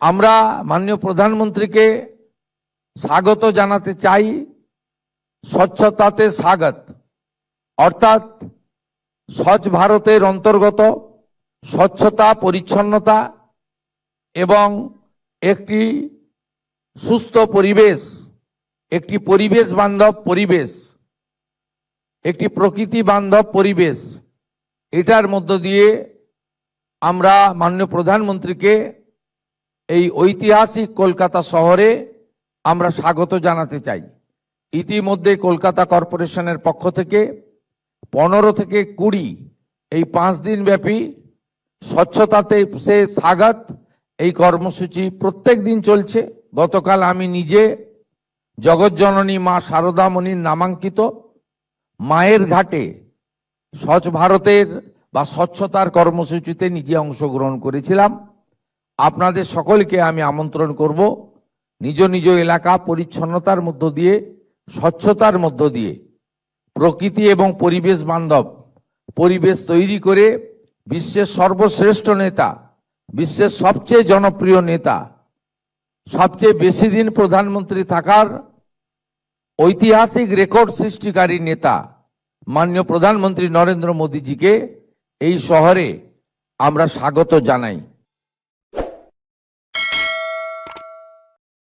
আমরা মাননীয় প্রধানমন্ত্রীকে স্বাগত জানাতে চাই। স্বচ্ছতাতে স্বাগত অর্থাৎ স্বচ্ছ ভারতের অন্তর্গত স্বচ্ছতা, পরিচ্ছন্নতা এবং একটি সুস্থ পরিবেশ, একটি পরিবেশ বান্ধব পরিবেশ, একটি প্রকৃতি বান্ধব পরিবেশ, এটার মধ্য দিয়ে আমরা মাননীয় প্রধানমন্ত্রীকে এই ঐতিহাসিক কলকাতা শহরে আমরা স্বাগত জানাতে চাই। ইতিমধ্যে কলকাতা কর্পোরেশনের পক্ষ থেকে 15 থেকে 20 এই 5 দিন ব্যাপী স্বচ্ছতাতে সে স্বাগত এই কর্মসূচি প্রত্যেক দিন চলছে। গতকাল আমি নিজে জগৎজননী মা শারদামণির নামাঙ্কিত মায়ের ঘাটে স্বচ্ছ ভারতের বা স্বচ্ছতার কর্মসূচিতে নিজে অংশগ্রহণ করেছিলাম। আপনাদের সকলকে আমি আমন্ত্রণ করব নিজ নিজ এলাকা পরিচ্ছন্নতার মধ্য দিয়ে, স্বচ্ছতার মধ্য দিয়ে প্রকৃতি এবং পরিবেশ বান্ধব পরিবেশ তৈরি করে বিশ্বের সর্বশ্রেষ্ঠ নেতা, বিশ্বের সবচেয়ে জনপ্রিয় নেতা, সবচেয়ে বেশি দিন প্রধানমন্ত্রী থাকার ঐতিহাসিক রেকর্ড সৃষ্টিকারী নেতা মাননীয় প্রধানমন্ত্রী নরেন্দ্র মোদীজিকে এই শহরে আমরা স্বাগত জানাই।